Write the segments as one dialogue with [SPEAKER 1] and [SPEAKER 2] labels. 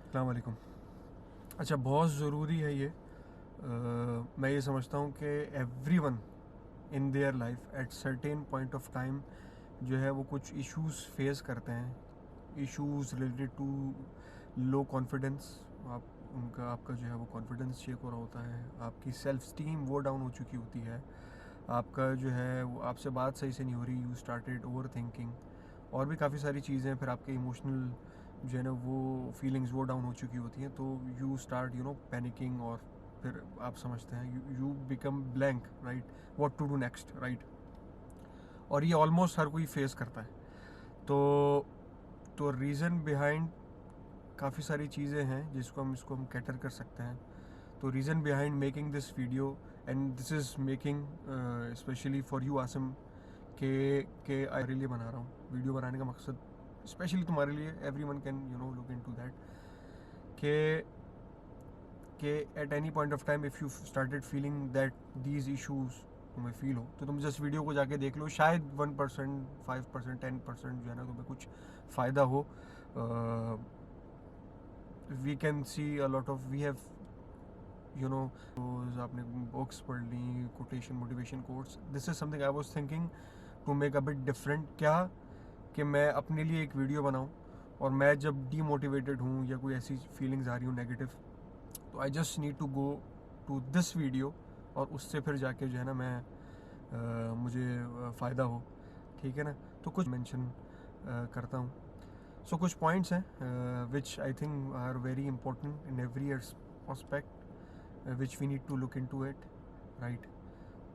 [SPEAKER 1] अस्सलाम वालेकुम। अच्छा, बहुत ज़रूरी है ये। मैं ये समझता हूँ कि everyone in their life at certain point of time जो है वो कुछ इश्यूज फेस करते हैं। Issues related to low confidence. आपका जो है वो कॉन्फिडेंस चेक हो रहा होता है, आपकी सेल्फ स्टीम वो डाउन हो चुकी होती है, आपका जो है वो आपसे बात सही से नहीं हो रही, यू स्टार्टेड ओवर थिंकिंग, और भी काफ़ी सारी चीज़ें। फिर आपके इमोशनल जो है ना वो फीलिंग्स वो डाउन हो चुकी होती हैं, तो यू स्टार्ट पैनिकिंग, और फिर आप समझते हैं you become blank, right, what to do next, right. और ये ऑलमोस्ट हर कोई फेस करता है। तो रीज़न बिहाइंड काफ़ी सारी चीज़ें हैं इसको हम कैटर कर सकते हैं। तो reason behind making this video, and this is making specially for you Asim, के आई लिए बना रहा हूँ। वीडियो बनाने का मकसद स्पेशली तुम्हारे लिए, every one can look into that, के at any point of time if you started feeling that these issues तुम्हें फील हो, तो तुम जस्ट वीडियो को जाके देख लो। शायद 1%, 5%, 10% जो है ना तुम्हें कुछ फ़ायदा हो। We can see a lot of, we have आपने बुक्स पढ़ ली, quotation, motivation quotes. This is something I was thinking to make a bit different. क्या कि मैं अपने लिए एक वीडियो बनाऊं, और मैं जब डीमोटिवेटेड हूँ या कोई ऐसी फीलिंग्स आ रही हूँ नेगेटिव, तो I just need to go to this video, और उससे फिर जाके जो है ना मुझे फ़ायदा हो, ठीक है ना। तो कुछ मेंशन करता हूँ। सो कुछ पॉइंट्स हैं which I think are very important in every aspect which we need to look into it, right.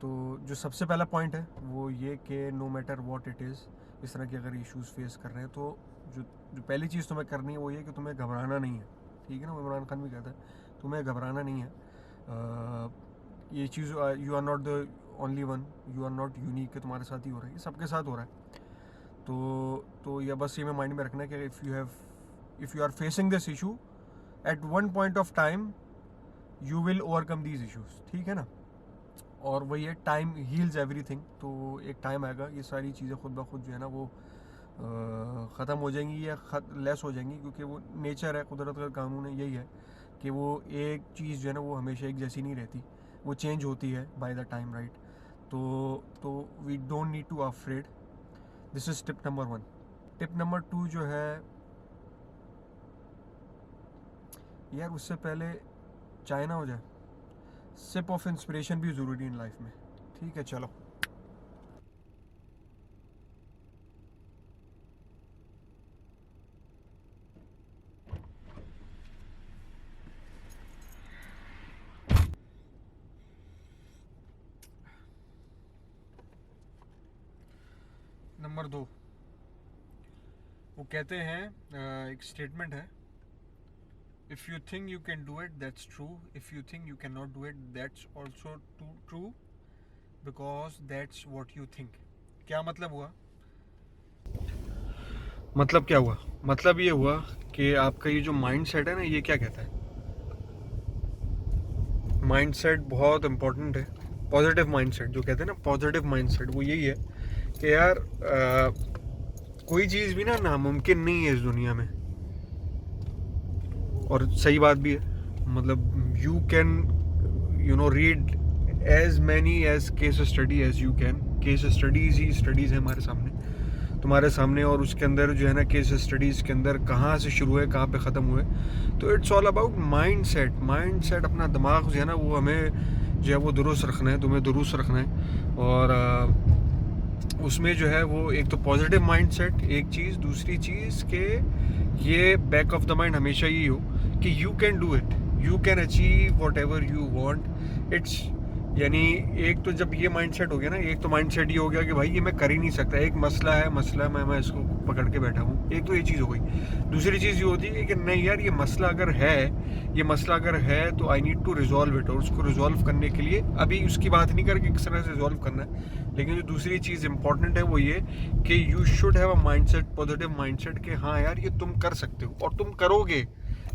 [SPEAKER 1] तो जो सबसे पहला पॉइंट है वो ये कि no matter what it is, इस तरह के अगर इश्यूज़ फेस कर रहे हैं, तो जो पहली चीज़ तुम्हें करनी है वो ये कि तुम्हें घबराना नहीं है, ठीक है ना। इमरान खान भी कहता है तुम्हें घबराना नहीं है। ये चीज़, you are not the only one, you are not unique, कि तुम्हारे साथ ही हो रहा है, ये सबके साथ हो रहा है। तो यह बस ये में माइंड में रखना है कि if you are facing this issue at one point of time you will overcome these issues, ठीक है ना। और वही है, टाइम हील्स एवरीथिंग। तो एक टाइम आएगा ये सारी चीज़ें खुद ब खुद जो है ना वो ख़त्म हो जाएंगी या लेस हो जाएंगी, क्योंकि वो नेचर है, कुदरत का कानून है, यही है कि वो एक चीज़ जो है ना वो हमेशा एक जैसी नहीं रहती, वो चेंज होती है बाय द टाइम, राइट। तो we don't need to afraid. This is tip number 1। Tip number 2 जो है, यार उससे पहले चाय ना हो जाए, सिप ऑफ इंस्पिरेशन भी ज़रूरी इन लाइफ में, ठीक है। चलो, नंबर 2, वो कहते हैं, एक स्टेटमेंट है, if you think you can do it that's true, if you think you can not do it that's also true, because that's what you think. क्या मतलब हुआ? मतलब क्या हुआ? मतलब ये हुआ कि आपका ये जो माइंड सेट है ना, ये क्या कहता है। माइंड सेट बहुत इंपॉर्टेंट है। पॉजिटिव माइंड सेट जो कहते हैं ना, पॉजिटिव माइंड सेट, वो यही है कि यार कोई चीज़ भी ना नामुमकिन नहीं है इस दुनिया में। और सही बात भी है, मतलब you can read as many as case study as you can. Case studies ही स्टडीज़ है हमारे सामने, तुम्हारे सामने, और उसके अंदर जो है ना केस स्टडीज़ के अंदर कहाँ से शुरू है कहाँ पे ख़त्म हुए। तो it's all about mind set. अपना दिमाग जो है ना वो हमें जो है वो दुरुस्त रखना है, तुम्हें दुरुस्त रखना है। और उसमें जो है वो एक तो पॉजिटिव माइंड सेट एक चीज़, दूसरी चीज़ के ये बैक ऑफ द माइंड हमेशा ये हो कि you can do it, you can achieve what ever you want. It's यानी एक तो जब ये माइंडसेट हो गया ना, एक तो माइंडसेट ये हो गया कि भाई ये मैं कर ही नहीं सकता, एक मसला है मैं इसको पकड़ के बैठा हूँ, एक तो ये चीज़ हो गई। दूसरी चीज़ ये होती है कि नहीं यार, ये मसला अगर है तो I need to resolve it, और उसको रिजॉल्व करने के लिए अभी उसकी बात नहीं करके किस तरह से रिजॉल्व करना है, लेकिन जो दूसरी चीज़ इंपॉर्टेंट है वो ये कि you should have a mindset, positive mindset, कि हाँ यार ये तुम कर सकते हो और तुम करोगे।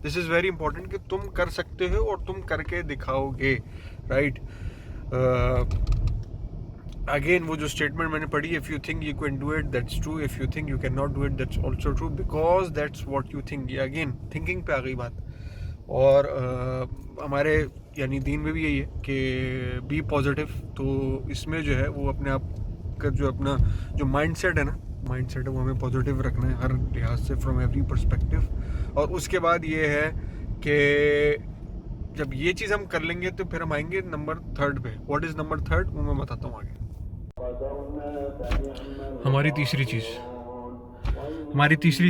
[SPEAKER 1] दिस इज़ वेरी इंपॉर्टेंट कि तुम कर सकते हो और तुम करके दिखाओगे, राइट। अगेन वो जो स्टेटमेंट मैंने पढ़ी, if you think you can do it that's true, if you think you can not do it that's also true, because that's what you think. ये अगेन थिंकिंग पे आ गई बात। और हमारे यानी दीन में भी यही है कि बी पॉजिटिव। तो इसमें जो है वो अपने आप का जो अपना जो माइंडसेट है ना, माइंडसेट है वो हमें पॉजिटिव रखना है हर लिहाज से, फ्रॉम एवरी पर्सपेक्टिव। और उसके बाद ये है कि जब ये चीज़ हम कर लेंगे तो फिर हम आएंगे नंबर 3 पे। व्हाट इज़ नंबर 3 वो मैं बताता हूँ आगे। हमारी तीसरी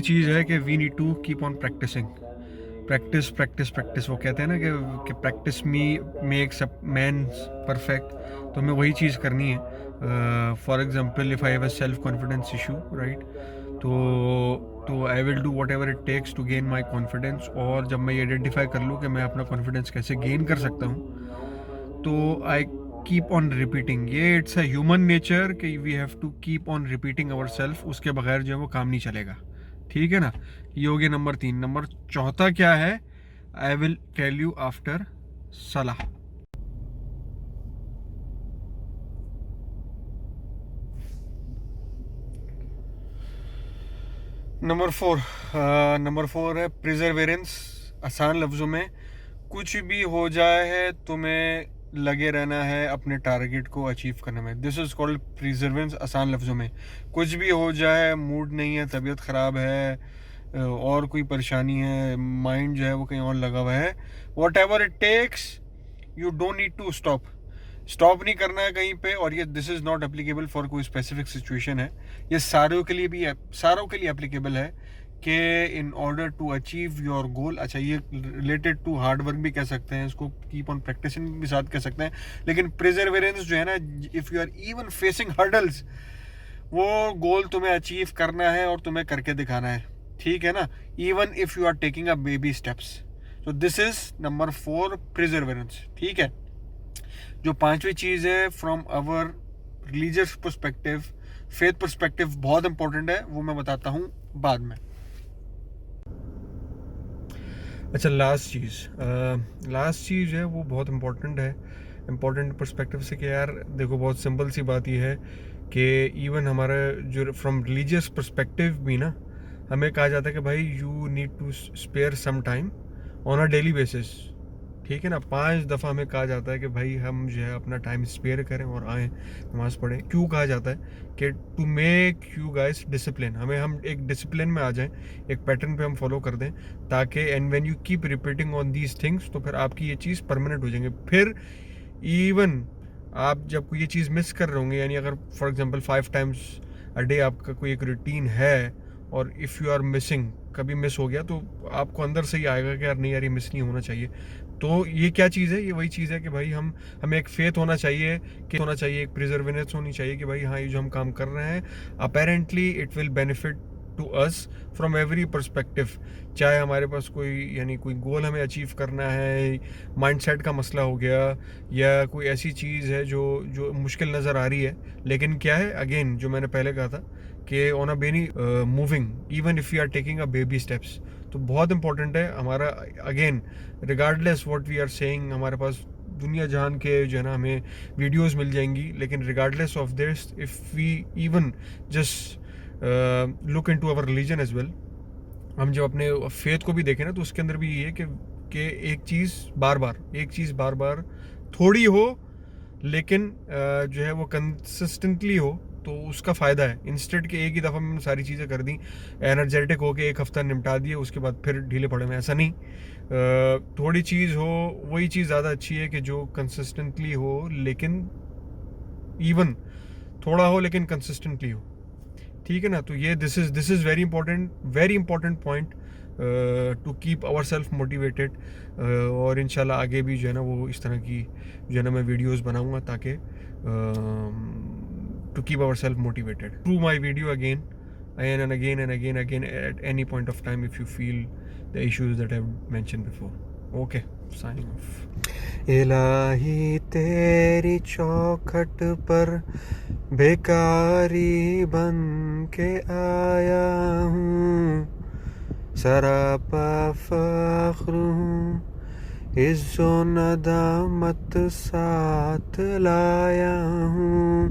[SPEAKER 1] चीज़ है कि we need to keep on practising. Practice practice practice, वो कहते हैं ना कि practice me makes a man perfect. तो हमें वही चीज़ करनी है। For example if I have a self confidence issue, right, तो I will do whatever it takes to gain my confidence. और जब मैं ये आइडेंटिफाई कर लूँ कि मैं अपना कॉन्फिडेंस कैसे गेन कर सकता हूँ, तो आई कीप ऑन रिपीटिंग। ये इट्स अ ह्यूमन नेचर कि we have to keep on repeating our self, उसके बगैर जो है वो काम नहीं चलेगा। ठीक है ना। ये हो गया नंबर 3। नंबर 4 क्या है, I will tell you after सलाह। नंबर 4 है प्रिजर्वेरेंस। आसान लफ्ज़ों में, कुछ भी हो जाए है तुम्हें लगे रहना है अपने टारगेट को अचीव करने में। This is called प्रिजर्वेंस। आसान लफ्ज़ों में, कुछ भी हो जाए, मूड नहीं है, तबीयत ख़राब है, और कोई परेशानी है, माइंड जो है वो कहीं और लगा हुआ है, whatever it takes, you don't need to stop नहीं करना है कहीं पे। और ये this is not applicable for कोई स्पेसिफिक सिचुएशन है, ये सारों के लिए एप्लीकेबल है कि in order to achieve your goal. अच्छा, ये रिलेटेड टू हार्ड वर्क भी कह सकते हैं, इसको कीप ऑन प्रैक्टिसिंग भी साथ कह सकते हैं। लेकिन प्रिजर्वेरेंस जो है ना, if you are even facing hurdles, वो गोल तुम्हें अचीव करना है और तुम्हें करके दिखाना है। ठीक है ना, even if you are taking a baby steps. तो दिस इज नंबर 4, प्रिजर्वेरेंस। ठीक है। जो 5वीं चीज़ है from our religious perspective, faith perspective, बहुत इंपॉर्टेंट है, वो मैं बताता हूँ बाद में। अच्छा, लास्ट चीज़ है वो बहुत इंपॉर्टेंट है, इम्पॉर्टेंट पर्सपेक्टिव से कि यार देखो, बहुत सिंपल सी बात ये है कि इवन हमारा जो फ्रॉम रिलीजियस पर्सपेक्टिव भी ना, हमें कहा जाता है कि भाई you need to spare some time on a daily basis. ठीक है ना, 5 दफ़ा हमें कहा जाता है कि भाई हम जो है अपना टाइम स्पेयर करें और आएँ नमाज़ पढ़ें। क्यों कहा जाता है कि to make you guys discipline, हम एक डिसिप्लिन में आ जाएं, एक पैटर्न पे हम फॉलो कर दें, ताकि and when you keep repeating on these things, तो फिर आपकी ये चीज़ परमानेंट हो जाएंगे। फिर इवन आप जब कोई ये चीज़ मिस कर रहे होंगे, यानी अगर for example 5 times a day आपका कोई एक रूटीन है, और इफ़ यू आर मिसिंग, कभी मिस हो गया, तो आपको अंदर से ही आएगा कि यार नहीं यार, ये मिस नहीं होना चाहिए। तो ये क्या चीज़ है, ये वही चीज़ है कि भाई हमें एक फेथ होना चाहिए, एक प्रिजर्वेनेंस होनी चाहिए कि भाई हाँ, ये जो हम काम कर रहे हैं, apparently it will benefit to us from every perspective. चाहे हमारे पास कोई गोल हमें अचीव करना है, माइंडसेट का मसला हो गया, या कोई ऐसी चीज़ है जो मुश्किल नज़र आ रही है, लेकिन क्या है, अगेन जो मैंने पहले कहा था कि ऑन अ बेनी moving, even if you are taking a baby steps, तो बहुत इंपॉर्टेंट है हमारा। Again, regardless what we are saying, हमारे पास दुनिया जहान के जो है ना हमें वीडियोस मिल जाएंगी, लेकिन regardless of this, if we even just look into our religion as well, हम जब अपने फेथ को भी देखें ना, तो उसके अंदर भी ये है कि एक चीज़ बार बार थोड़ी हो, लेकिन जो है वो कंसिस्टेंटली हो, तो उसका फ़ायदा है। इंस्टेड के एक ही दफ़ा में सारी चीज़ें कर दी, एनर्जेटिक हो के एक हफ़्ता निपटा दिए, उसके बाद फिर ढीले पड़े में, ऐसा नहीं। थोड़ी चीज़ हो, वही चीज़ ज़्यादा अच्छी है कि जो कंसिस्टेंटली हो, लेकिन इवन थोड़ा हो लेकिन कंसिस्टेंटली हो। ठीक है ना। तो ये this is very important point to keep our self motivated. और इंशाल्लाह आगे भी जो है ना वो इस तरह की जो है ना मैं वीडियोस बनाऊंगा, ताकि to keep our self motivated through my video again and again at any point of time if you feel the issues that I've mentioned before. Okay, signing off. इलाही तेरी चौखट पर बेकारी बन के आया हूँ, सरापा फख्र हूँ, इज़्ज़ो नदामत साथ लाया हूँ।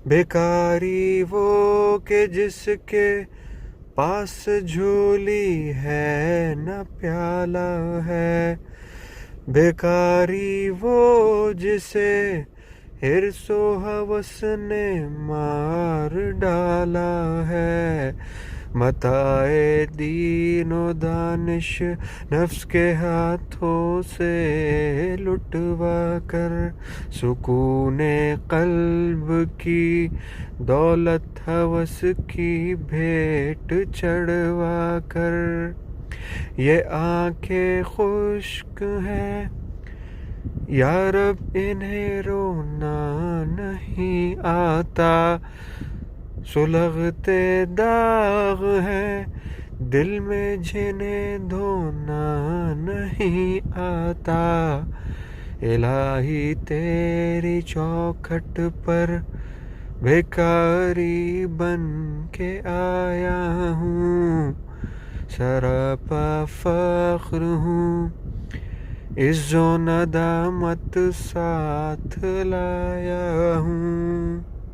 [SPEAKER 1] बेकारी वो के जिसके पास झोली है न प्याला है, बेकारी वो जिसे हिर्सो हवस ने मार डाला है। मताए दीनो दानिश नफ्स के हाथों से लुटवा कर, सुकूने कल्ब की दौलत हवस की भेंट चढ़वा कर। ये आंखें खुश्क हैं या रब इन्हें रोना नहीं आता, सुलगते दाग हैं दिल में जिन्हें धोना नहीं आता। इलाही तेरी चौखट पर भिखारी बन के आया हूँ, सरापा फख्र हूँ, इज़्ज़ो नदामत साथ लाया हूँ।